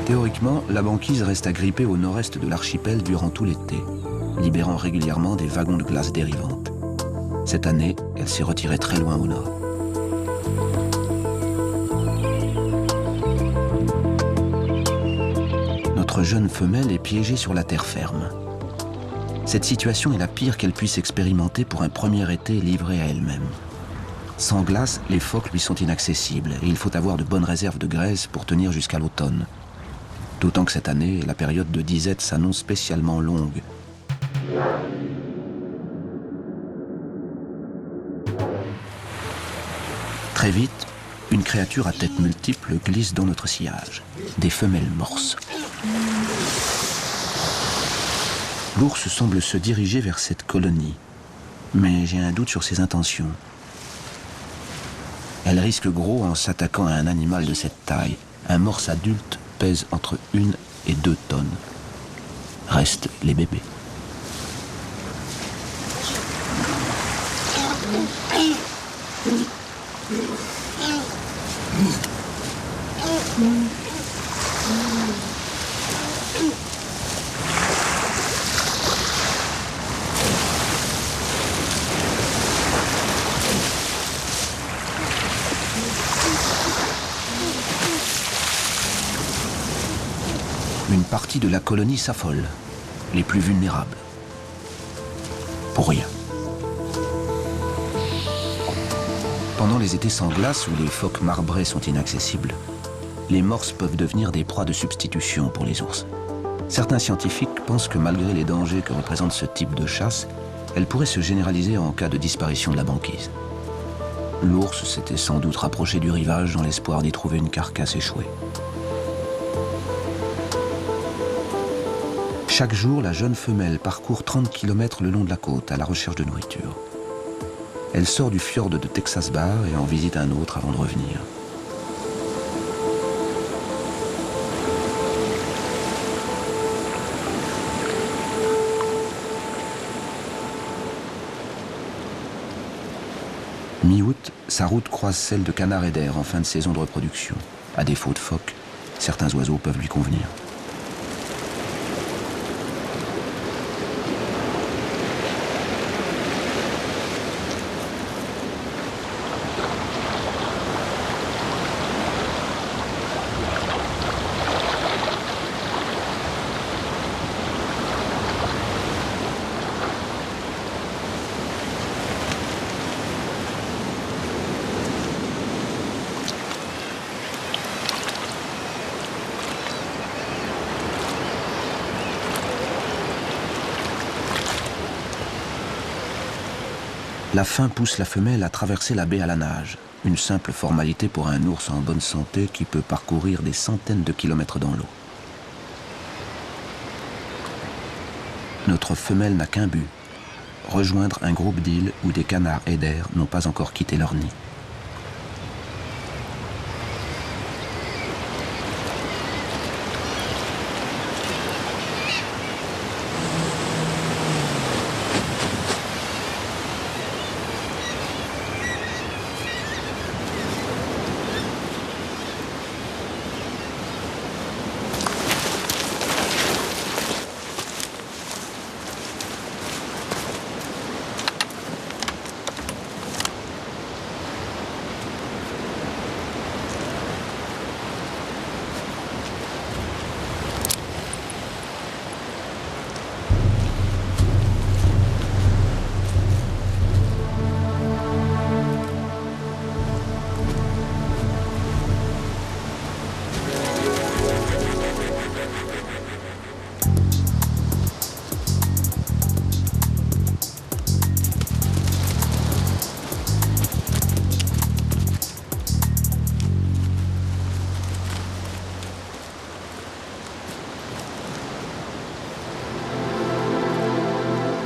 Théoriquement, la banquise reste agrippée au nord-est de l'archipel durant tout l'été, libérant régulièrement des wagons de glace dérivantes. Cette année, elle s'est retirée très loin au nord. Notre jeune femelle est piégée sur la terre ferme. Cette situation est la pire qu'elle puisse expérimenter pour un premier été livré à elle-même. Sans glace, les phoques lui sont inaccessibles et il faut avoir de bonnes réserves de graisse pour tenir jusqu'à l'automne. D'autant que cette année, la période de disette s'annonce spécialement longue. Très vite, une créature à tête multiple glisse dans notre sillage. Des femelles morses. L'ours semble se diriger vers cette colonie, mais j'ai un doute sur ses intentions. Elle risque gros en s'attaquant à un animal de cette taille. Un morse adulte pèse entre 1 et 2 tonnes. Restent les bébés. Une partie de la colonie s'affole, les plus vulnérables. Pour rien. Pendant les étés sans glace, où les phoques marbrés sont inaccessibles, les morses peuvent devenir des proies de substitution pour les ours. Certains scientifiques pensent que malgré les dangers que représente ce type de chasse, elle pourrait se généraliser en cas de disparition de la banquise. L'ours s'était sans doute rapproché du rivage dans l'espoir d'y trouver une carcasse échouée. Chaque jour, la jeune femelle parcourt 30 km le long de la côte à la recherche de nourriture. Elle sort du fjord de Texas Bar et en visite un autre avant de revenir. Mi-août, sa route croise celle de canard eider en fin de saison de reproduction. À défaut de phoques, certains oiseaux peuvent lui convenir. La faim pousse la femelle à traverser la baie à la nage, une simple formalité pour un ours en bonne santé qui peut parcourir des centaines de kilomètres dans l'eau. Notre femelle n'a qu'un but, rejoindre un groupe d'îles où des canards eider n'ont pas encore quitté leur nid.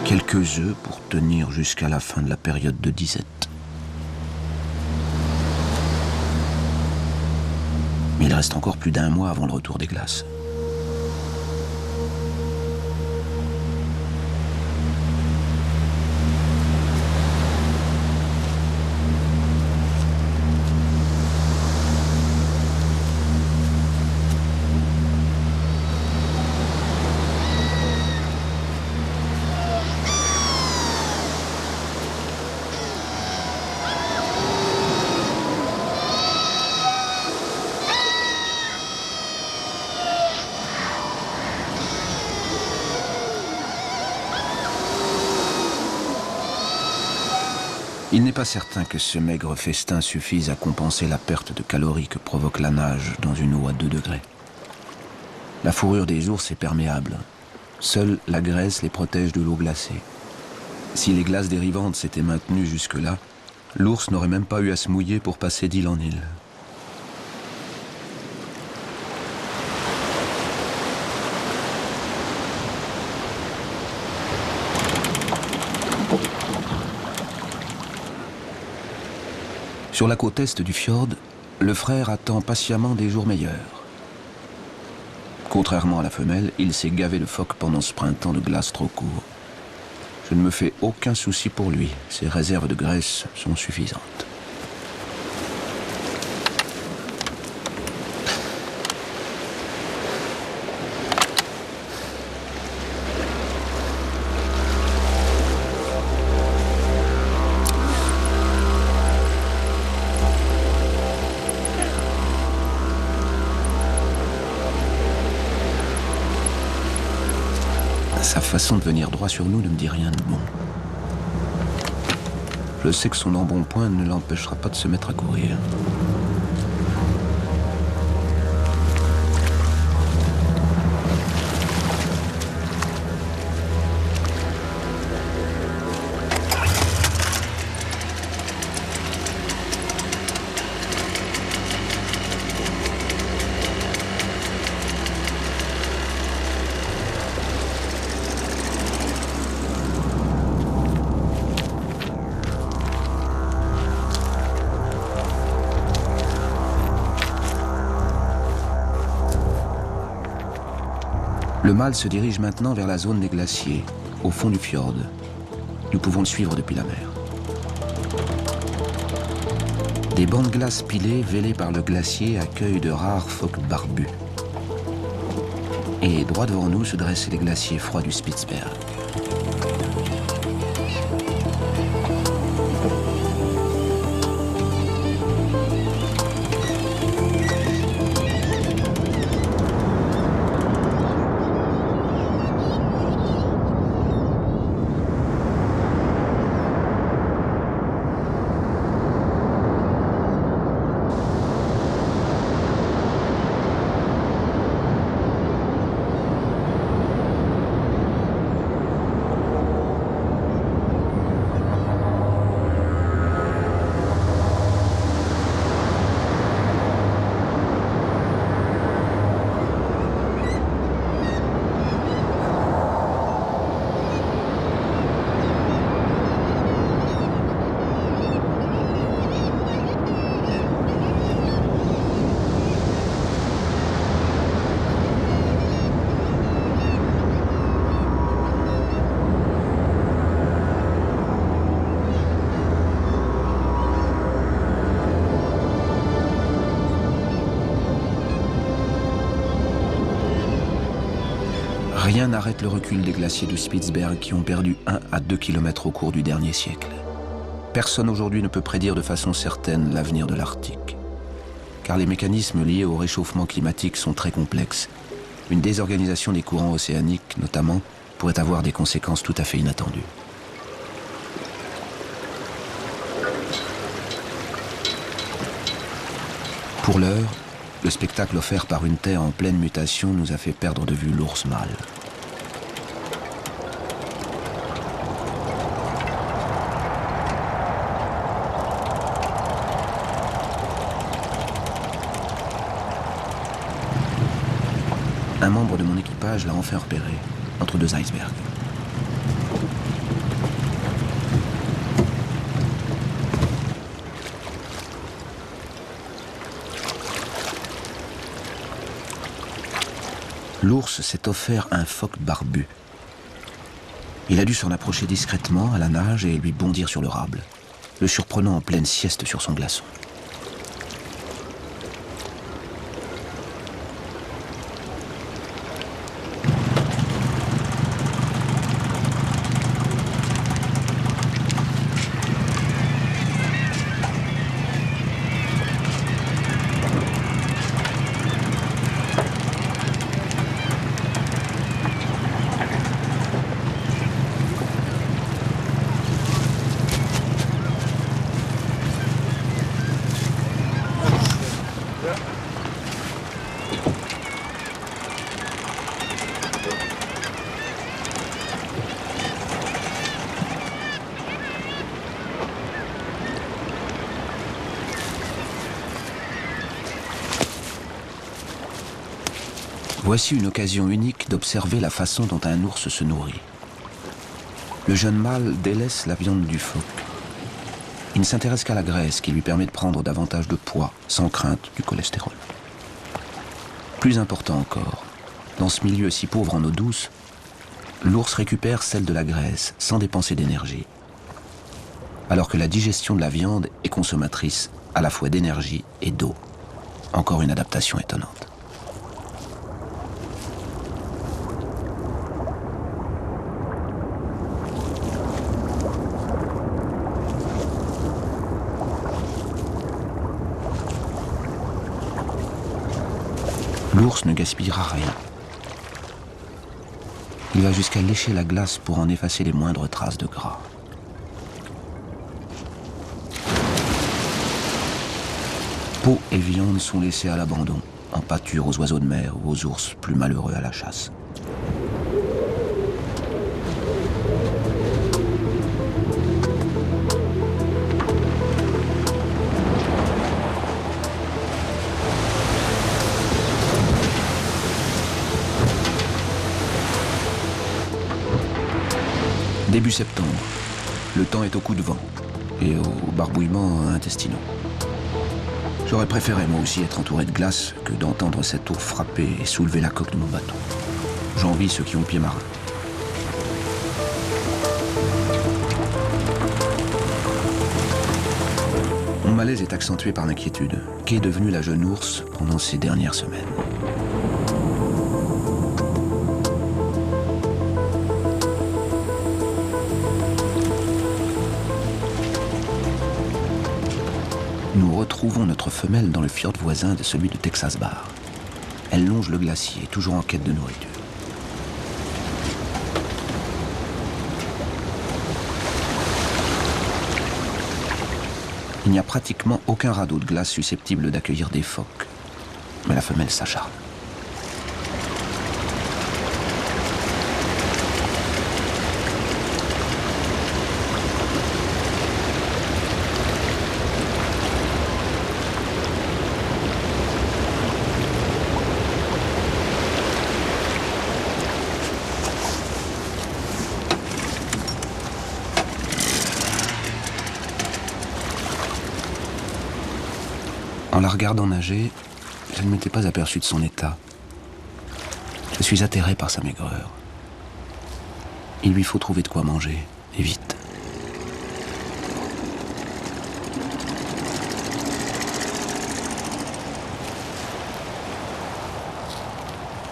Quelques œufs pour tenir jusqu'à la fin de la période de disette. Mais il reste encore plus d'1 mois avant le retour des glaces. Il n'est pas certain que ce maigre festin suffise à compenser la perte de calories que provoque la nage dans une eau à 2 degrés. La fourrure des ours est perméable. Seule la graisse les protège de l'eau glacée. Si les glaces dérivantes s'étaient maintenues jusque-là, l'ours n'aurait même pas eu à se mouiller pour passer d'île en île. Sur la côte est du fjord, le frère attend patiemment des jours meilleurs. Contrairement à la femelle, il s'est gavé de phoques pendant ce printemps de glace trop court. Je ne me fais aucun souci pour lui, ses réserves de graisse sont suffisantes. Sa façon de venir droit sur nous ne me dit rien de bon. Je sais que son embonpoint ne l'empêchera pas de se mettre à courir. Le mâle se dirige maintenant vers la zone des glaciers, au fond du fjord. Nous pouvons le suivre depuis la mer. Des bancs de glace pilés, vêlés par le glacier, accueillent de rares phoques barbus. Et droit devant nous se dressent les glaciers froids du Spitzberg. Rien n'arrête le recul des glaciers du Spitzberg qui ont perdu 1 à 2 km au cours du dernier siècle. Personne aujourd'hui ne peut prédire de façon certaine l'avenir de l'Arctique. Car les mécanismes liés au réchauffement climatique sont très complexes. Une désorganisation des courants océaniques, notamment, pourrait avoir des conséquences tout à fait inattendues. Pour l'heure, le spectacle offert par une terre en pleine mutation nous a fait perdre de vue l'ours mâle. Un membre de mon équipage l'a enfin repéré, entre 2 icebergs. L'ours s'est offert un phoque barbu. Il a dû s'en approcher discrètement à la nage et lui bondir sur le rable, le surprenant en pleine sieste sur son glaçon. Voici une occasion unique d'observer la façon dont un ours se nourrit. Le jeune mâle délaisse la viande du phoque. Il ne s'intéresse qu'à la graisse qui lui permet de prendre davantage de poids, sans crainte du cholestérol. Plus important encore, dans ce milieu si pauvre en eau douce, l'ours récupère celle de la graisse sans dépenser d'énergie, alors que la digestion de la viande est consommatrice à la fois d'énergie et d'eau. Encore une adaptation étonnante. L'ours ne gaspillera rien. Il va jusqu'à lécher la glace pour en effacer les moindres traces de gras. Peau et viande sont laissés à l'abandon, en pâture aux oiseaux de mer ou aux ours plus malheureux à la chasse. Début septembre, le temps est au coup de vent et aux barbouillements intestinaux. J'aurais préféré moi aussi être entouré de glace que d'entendre cette eau frapper et soulever la coque de mon bateau. J'envie ceux qui ont le pied marin. Mon malaise est accentué par l'inquiétude. Qu'est devenue la jeune ours pendant ces dernières semaines ? Nous retrouvons notre femelle dans le fjord voisin de celui de Texas Bar. Elle longe le glacier, toujours en quête de nourriture. Il n'y a pratiquement aucun radeau de glace susceptible d'accueillir des phoques. Mais la femelle s'acharne. En la regardant nager, je ne m'étais pas aperçu de son état. Je suis atterré par sa maigreur. Il lui faut trouver de quoi manger, et vite.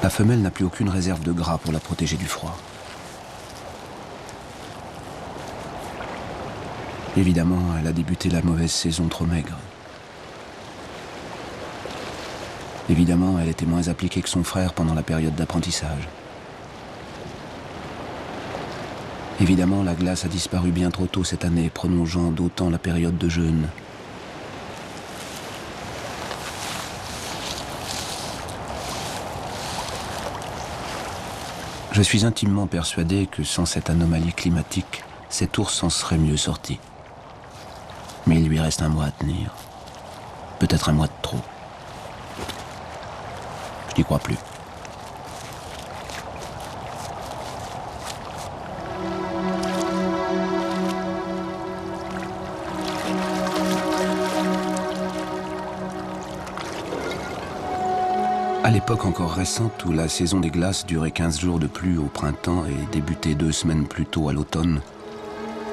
La femelle n'a plus aucune réserve de gras pour la protéger du froid. Évidemment, elle a débuté la mauvaise saison trop maigre. Évidemment, elle était moins appliquée que son frère pendant la période d'apprentissage. Évidemment, la glace a disparu bien trop tôt cette année, prolongeant d'autant la période de jeûne. Je suis intimement persuadé que sans cette anomalie climatique, cet ours en serait mieux sorti. Mais il lui reste un mois à tenir. Peut-être un mois de trop. Je n'y crois plus. À l'époque encore récente où la saison des glaces durait 15 jours de pluie au printemps et débutait 2 semaines plus tôt à l'automne,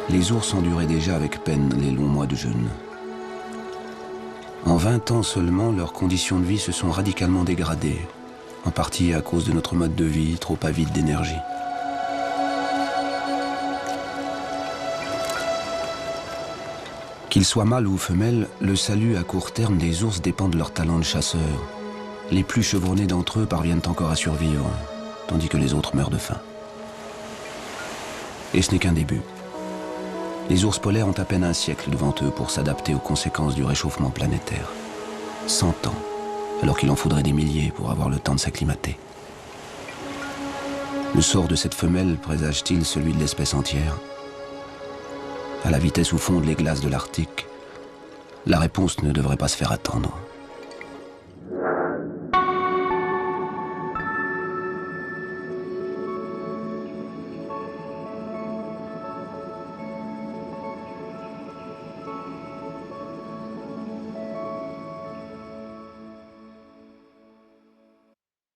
les ours enduraient déjà avec peine les longs mois de jeûne. En 20 ans seulement, leurs conditions de vie se sont radicalement dégradées, en partie à cause de notre mode de vie trop avide d'énergie. Qu'ils soient mâles ou femelles, le salut à court terme des ours dépend de leur talent de chasseur. Les plus chevronnés d'entre eux parviennent encore à survivre, tandis que les autres meurent de faim. Et ce n'est qu'un début. Les ours polaires ont à peine un siècle devant eux pour s'adapter aux conséquences du réchauffement planétaire. 100 ans, alors qu'il en faudrait des milliers pour avoir le temps de s'acclimater. Le sort de cette femelle présage-t-il celui de l'espèce entière ? À la vitesse où fondent les glaces de l'Arctique, la réponse ne devrait pas se faire attendre.